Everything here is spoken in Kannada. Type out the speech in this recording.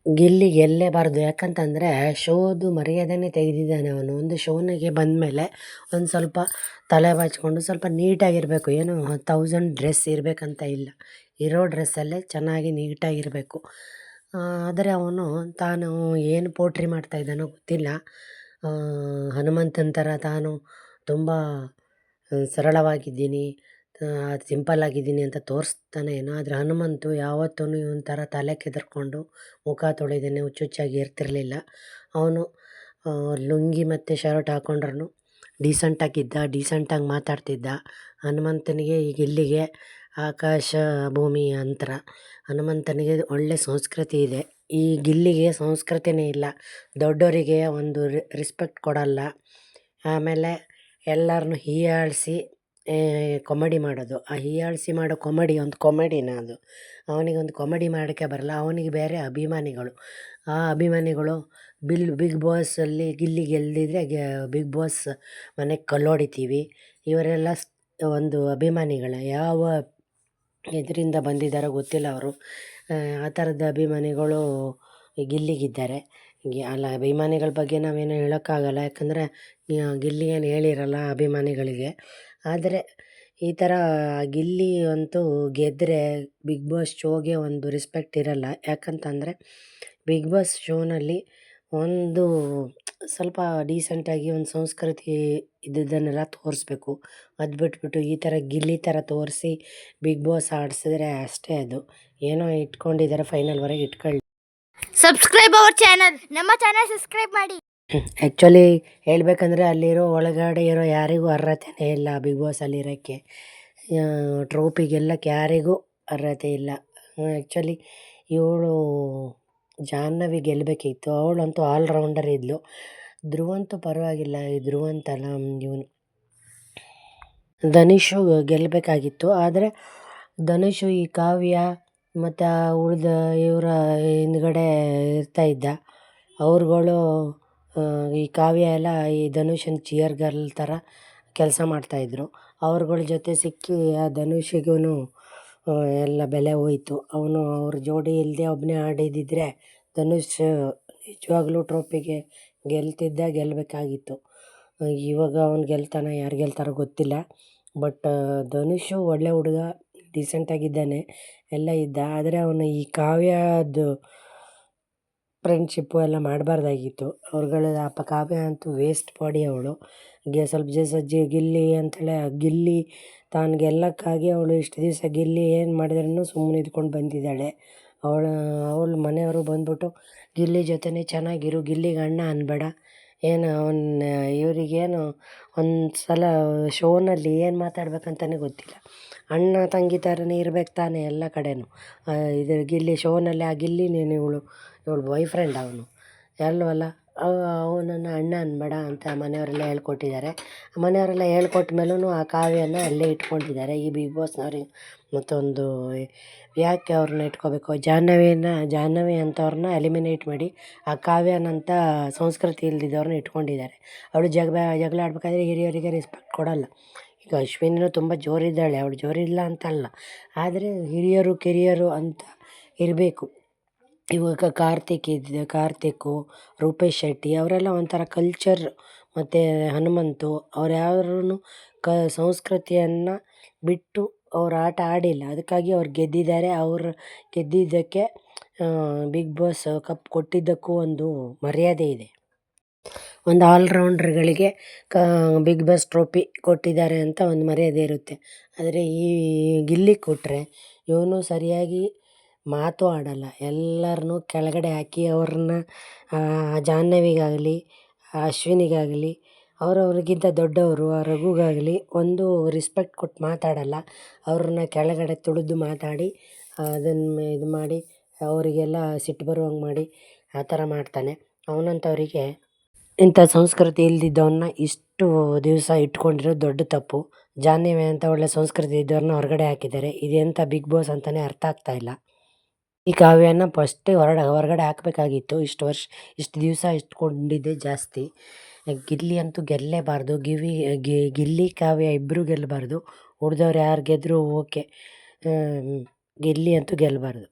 ಗಿಲ್ಲಿ ಗೆಲ್ಲೇಬಾರ್ದು. ಯಾಕಂತಂದರೆ ಶೋದು ಮರ್ಯಾದೆನೇ ತೆಗೆದಿದ್ದಾನೆ ಅವನು. ಒಂದು ಶೋನಿಗೆ ಬಂದಮೇಲೆ ಒಂದು ಸ್ವಲ್ಪ ತಲೆ ಬಾಚಿಕೊಂಡು ಸ್ವಲ್ಪ ನೀಟಾಗಿರಬೇಕು. ಏನು 1000 ಡ್ರೆಸ್ ಇರಬೇಕಂತ ಇಲ್ಲ, ಇರೋ ಡ್ರೆಸ್ಸಲ್ಲೇ ಚೆನ್ನಾಗಿ ನೀಟಾಗಿರಬೇಕು. ಆದರೆ ಅವನು ತಾನು ಏನು ಪೋಟ್ರಿ ಮಾಡ್ತಾಯಿದ್ದಾನೋ ಗೊತ್ತಿಲ್ಲ. ಹನುಮಂತನ ಥರ ತಾನು ತುಂಬ ಸರಳವಾಗಿದ್ದೀನಿ, ಸಿಂಪಲ್ ಆಗಿದ್ದೀನಿ ಅಂತ ತೋರಿಸ್ತಾನೆ ಏನೋ. ಆದರೆ ಹನುಮಂತು ಯಾವತ್ತೂ ಇವನ ಥರ ತಲೆ ಕೆದರ್ಕೊಂಡು ಮುಖ ತೊಳೆದೇನೆ ಹುಚ್ಚುಚ್ಚಾಗಿ ಇರ್ತಿರಲಿಲ್ಲ. ಅವನು ಲುಂಗಿ ಮತ್ತು ಶರ್ಟ್ ಹಾಕ್ಕೊಂಡ್ರೂ ಡೀಸೆಂಟಾಗಿದ್ದ, ಡೀಸೆಂಟಾಗಿ ಮಾತಾಡ್ತಿದ್ದ. ಹನುಮಂತನಿಗೆ ಈಗ ಇಲ್ಲಿಗೆ ಆಕಾಶ ಭೂಮಿ ಅಂತರ. ಹನುಮಂತನಿಗೆ ಒಳ್ಳೆ ಸಂಸ್ಕೃತಿ ಇದೆ. ಈ ಗಿಲ್ಲಿಗೆ ಸಂಸ್ಕೃತಿನೇ ಇಲ್ಲ. ದೊಡ್ಡವರಿಗೆ ಒಂದು ರೆಸ್ಪೆಕ್ಟ್ ಕೊಡಲ್ಲ. ಆಮೇಲೆ ಎಲ್ಲರನ್ನೂ ಹೀಯಾಳಿಸಿ ಕಾಮಿಡಿ ಮಾಡೋದು. ಆ ಹೀಯಾಳಿಸಿ ಮಾಡೋ ಕಾಮಿಡಿ ಒಂದು ಕಾಮಿಡಿನ ಅದು. ಅವನಿಗೊಂದು ಕಾಮಿಡಿ ಮಾಡೋಕ್ಕೆ ಬರಲ್ಲ. ಅವನಿಗೆ ಬೇರೆ ಅಭಿಮಾನಿಗಳು. ಆ ಅಭಿಮಾನಿಗಳು ಬಿಗ್ ಬಾಸಲ್ಲಿ ಗಿಲ್ಲಿ ಗೆಲ್ದಿದ್ರೆ ಬಿಗ್ ಬಾಸ್ ಮನೆಗೆ ಕಲ್ಲೊಡಿತೀವಿ, ಇವರೆಲ್ಲ ಒಂದು ಅಭಿಮಾನಿಗಳ ಯಾವ ಇದರಿಂದ ಬಂದಿದ್ದಾರೋ ಗೊತ್ತಿಲ್ಲ ಅವರು. ಆ ಥರದ ಅಭಿಮಾನಿಗಳು ಗಿಲ್ಲಿಗಿದ್ದಾರೆ. ಅಲ್ಲ, ಅಭಿಮಾನಿಗಳ ಬಗ್ಗೆ ನಾವೇನು ಹೇಳೋಕ್ಕಾಗಲ್ಲ. ಯಾಕಂದರೆ ಗಿಲ್ಲಿ ಏನು ಹೇಳಿರಲ್ಲ ಅಭಿಮಾನಿಗಳಿಗೆ. ಆದರೆ ಈ ಥರ ಗಿಲ್ಲಿ ಅಂತೂ ಗೆದ್ದರೆ ಬಿಗ್ ಬಾಸ್ ಶೋಗೆ ಒಂದು ರೆಸ್ಪೆಕ್ಟ್ ಇರಲ್ಲ. ಯಾಕಂತಂದರೆ ಬಿಗ್ ಬಾಸ್ ಶೋನಲ್ಲಿ ಒಂದು ಸ್ವಲ್ಪ ಡೀಸೆಂಟಾಗಿ ಒಂದು ಸಂಸ್ಕೃತಿ ಇದ್ದಿದ್ದನ್ನೆಲ್ಲ ತೋರಿಸ್ಬೇಕು. ಅದು ಬಿಟ್ಬಿಟ್ಟು ಈ ಥರ ಗಿಲ್ಲಿ ಥರ ತೋರಿಸಿ ಬಿಗ್ ಬಾಸ್ ಆಡಿಸಿದ್ರೆ ಅಷ್ಟೇ. ಅದು ಏನೋ ಇಟ್ಕೊಂಡಿದ್ದಾರೆ, ಫೈನಲ್ವರೆಗೆ ಇಟ್ಕೊಳ್ಳಿ. ಸಬ್ಸ್ಕ್ರೈಬ್ ಅವರ್ ಚಾನಲ್, ನಮ್ಮ ಚಾನಲ್ ಸಬ್ಸ್ಕ್ರೈಬ್ ಮಾಡಿ. ಆ್ಯಕ್ಚುಲಿ ಹೇಳ್ಬೇಕಂದ್ರೆ ಅಲ್ಲಿರೋ ಒಳಗಡೆ ಇರೋ ಯಾರಿಗೂ ಅರ್ಹತೆನೇ ಇಲ್ಲ ಬಿಗ್ ಬಾಸಲ್ಲಿರೋಕ್ಕೆ. ಟ್ರೋಫಿ ಗೆಲ್ಲಕ್ಕೆ ಯಾರಿಗೂ ಅರ್ಹತೆ ಇಲ್ಲ. ಆ್ಯಕ್ಚುಲಿ ಇವಳು ಜಾಹ್ನವಿ ಗೆಲ್ಲಬೇಕಿತ್ತು. ಅವಳಂತೂ ಆಲ್ರೌಂಡರ್ ಇದ್ಲು. ಧ್ರುವಂತೂ ಪರವಾಗಿಲ್ಲ. ಈ ಧ್ರುವಂತಲ್ಲ, ಇವನು ಧನುಷು ಗೆಲ್ಲಬೇಕಾಗಿತ್ತು. ಆದರೆ ಧನುಷು ಈ ಕಾವ್ಯ ಮತ್ತು ಉಳಿದ ಇವರ ಹಿಂದ್ಗಡೆ ಇರ್ತಾಯಿದ್ದ. ಅವ್ರುಗಳು ಈ ಕಾವ್ಯ ಎಲ್ಲ ಈ ಧನುಷನ ಚಿಯರ್ ಗರ್ಲ್ ಥರ ಕೆಲಸ ಮಾಡ್ತಾಯಿದ್ರು. ಅವ್ರುಗಳ ಜೊತೆ ಸಿಕ್ಕಿ ಆ ಧನುಷಿಗೂ ಎಲ್ಲ ಬೆಲೆ ಹೋಯಿತು. ಅವನು ಅವ್ರ ಜೋಡಿ ಇಲ್ಲದೆ ಒಬ್ಬನೇ ಆಡಿದ್ದಿದ್ರೆ ಧನುಷ್ ನಿಜವಾಗ್ಲೂ ಟ್ರೋಫಿಗೆ ಗೆಲ್ಲಬೇಕಾಗಿತ್ತು. ಇವಾಗ ಅವ್ನು ಗೆಲ್ತಾನೆ, ಯಾರು ಗೆಲ್ತಾರೋ ಗೊತ್ತಿಲ್ಲ. ಬಟ್ ಧನುಷು ಒಳ್ಳೆ ಹುಡುಗ, ಡೀಸೆಂಟಾಗಿದ್ದಾನೆ, ಎಲ್ಲ ಇದ್ದ. ಆದರೆ ಅವನು ಈ ಕಾವ್ಯದ್ದು ಫ್ರೆಂಡ್ಶಿಪ್ಪು ಎಲ್ಲ ಮಾಡಬಾರ್ದಾಗಿತ್ತು. ಅವ್ರುಗಳ ಕಾವ್ಯ ಅಂತೂ ವೇಸ್ಟ್ ಬಾಡಿ. ಅವಳು ಸ್ವಲ್ಪ ಗಿಲ್ಲಿ ಅಂತೇಳಿ ಗಿಲ್ಲಿ ತಾನು ಗೆಲ್ಲಕ್ಕಾಗಿ ಅವಳು ಇಷ್ಟು ದಿವಸ ಗಿಲ್ಲಿ ಏನು ಮಾಡಿದ್ರೂ ಸುಮ್ಮನೆ ಇದ್ಕೊಂಡು ಬಂದಿದ್ದಾಳೆ. ಅವಳ ಮನೆಯವರು ಬಂದ್ಬಿಟ್ಟು ಗಿಲ್ಲಿ ಜೊತೆನೇ ಚೆನ್ನಾಗಿರು, ಗಿಲ್ಲಿಗೆ ಅಣ್ಣ ಅನ್ಬೇಡ, ಏನು ಇವರಿಗೇನು ಒಂದು ಸಲ ಶೋನಲ್ಲಿ ಏನು ಮಾತಾಡ್ಬೇಕಂತಲೇ ಗೊತ್ತಿಲ್ಲ. ಅಣ್ಣ ತಂಗಿ ಥರನೇ ಇರ್ಬೇಕು ತಾನೇ ಎಲ್ಲ ಕಡೆನೂ. ಇದು ಗಿಲ್ಲಿ ಶೋನಲ್ಲಿ ಆ ಗಿಲ್ಲಿ ಇವಳು ಬಾಯ್ ಫ್ರೆಂಡ್ ಅವನು ಅಲ್ವಲ್ಲ. ಅವನನ್ನು ಅಣ್ಣ ಅನ್ಬೇಡ ಅಂತ ಮನೆಯವರೆಲ್ಲ ಹೇಳ್ಕೊಟ್ಟಿದ್ದಾರೆ. ಮನೆಯವರೆಲ್ಲ ಹೇಳ್ಕೊಟ್ಟ ಮೇಲೂ ಆ ಕಾವ್ಯನ ಅಲ್ಲೇ ಇಟ್ಕೊಂಡಿದ್ದಾರೆ ಈ ಬಿಗ್ ಬಾಸ್ನವ್ರಿಗೆ. ಮತ್ತೊಂದು ಯಾಕೆ ಅವ್ರನ್ನ ಇಟ್ಕೋಬೇಕು? ಜಾಹ್ನವಿ ಅಂಥವ್ರನ್ನ ಎಲಿಮಿನೇಟ್ ಮಾಡಿ ಆ ಕಾವ್ಯನಂಥ ಸಂಸ್ಕೃತಿ ಇಲ್ದಿದ್ದವ್ರನ್ನ ಇಟ್ಕೊಂಡಿದ್ದಾರೆ. ಅವಳು ಜಗಳ ಆಡಬೇಕಾದ್ರೆ ಹಿರಿಯರಿಗೆ ರೆಸ್ಪೆಕ್ಟ್ ಕೊಡಲ್ಲ. ಈಗ ಅಶ್ವಿನಿನೂ ತುಂಬ ಜೋರಿದ್ದಾಳೆ, ಅವಳು ಜೋರಿಲ್ಲ ಅಂತಲ್ಲ, ಆದರೆ ಹಿರಿಯರು ಕಿರಿಯರು ಅಂತ ಇರಬೇಕು. ಇವಾಗ ಕಾರ್ತಿಕ್, ರೂಪೇಶ್ ಶೆಟ್ಟಿ ಅವರೆಲ್ಲ ಒಂಥರ ಕಲ್ಚರ್. ಮತ್ತು ಹನುಮಂತು ಅವ್ರು ಯಾರೂ ಸಂಸ್ಕೃತಿಯನ್ನು ಬಿಟ್ಟು ಅವ್ರು ಆಟ ಆಡಿಲ್ಲ. ಅದಕ್ಕಾಗಿ ಅವ್ರು ಗೆದ್ದಿದ್ದಾರೆ. ಅವ್ರು ಗೆದ್ದಿದ್ದಕ್ಕೆ ಬಿಗ್ ಬಾಸ್ ಕಪ್ ಕೊಟ್ಟಿದ್ದಕ್ಕೂ ಒಂದು ಮರ್ಯಾದೆ ಇದೆ. ಒಂದು ಆಲ್ರೌಂಡ್ರ್ಗಳಿಗೆ ಬಿಗ್ ಬಾಸ್ ಟ್ರೋಫಿ ಕೊಟ್ಟಿದ್ದಾರೆ ಅಂತ ಒಂದು ಮರ್ಯಾದೆ ಇರುತ್ತೆ. ಆದರೆ ಈ ಗಿಲ್ಲಿ ಕೊಟ್ಟರೆ ಇವನು ಸರಿಯಾಗಿ ಮಾತು ಆಡಲ್ಲ. ಎಲ್ಲರನ್ನೂ ಕೆಳಗಡೆ ಹಾಕಿ ಅವ್ರನ್ನ ಜಾಹ್ನವಿಗಾಗಲಿ ಅಶ್ವಿನಿಗಾಗಲಿ ಅವರವ್ರಿಗಿಂತ ದೊಡ್ಡವರು ಆ ರಘುಗಾಗಲಿ ಒಂದು ರೆಸ್ಪೆಕ್ಟ್ ಕೊಟ್ಟು ಮಾತಾಡಲ್ಲ. ಅವ್ರನ್ನ ಕೆಳಗಡೆ ತುಳಿದು ಮಾತಾಡಿ ಅದನ್ನು ಇದು ಮಾಡಿ ಅವರಿಗೆಲ್ಲ ಸಿಟ್ಟು ಬರುವಂಗೆ ಮಾಡಿ ಆ ಥರ ಮಾಡ್ತಾನೆ. ಅವನಂಥವರಿಗೆ ಇಂಥ ಸಂಸ್ಕೃತಿ ಇಲ್ದಿದ್ದವನ್ನ ಇಷ್ಟು ದಿವಸ ಇಟ್ಕೊಂಡಿರೋದು ದೊಡ್ಡ ತಪ್ಪು. ಜಾಹ್ನವಿ ಅಂತ ಒಳ್ಳೆ ಸಂಸ್ಕೃತಿ ಇದ್ದವ್ರನ್ನ ಹೊರಗಡೆ ಹಾಕಿದ್ದಾರೆ. ಇದೆಂಥ ಬಿಗ್ ಬಾಸ್ ಅಂತಲೇ ಅರ್ಥ ಆಗ್ತಾಯಿಲ್ಲ. ಈ ಕಾವ್ಯನ ಫಸ್ಟೇ ಹೊರಗಡೆ ಹಾಕಬೇಕಾಗಿತ್ತು. ಇಷ್ಟು ದಿವಸ ಇಟ್ಕೊಂಡಿದ್ದೆ ಜಾಸ್ತಿ. ಗಿಲ್ಲಿ ಅಂತೂ ಗೆಲ್ಲೇಬಾರ್ದು. ಗಿಲ್ಲಿ ಕಾವ್ಯ ಇಬ್ಬರೂ ಗೆಲ್ಲಬಾರ್ದು. ಉಳಿದವ್ರು ಯಾರು ಗೆದ್ದರೂ ಓಕೆ, ಗಿಲ್ಲಿ ಅಂತೂ ಗೆಲ್ಲಬಾರ್ದು.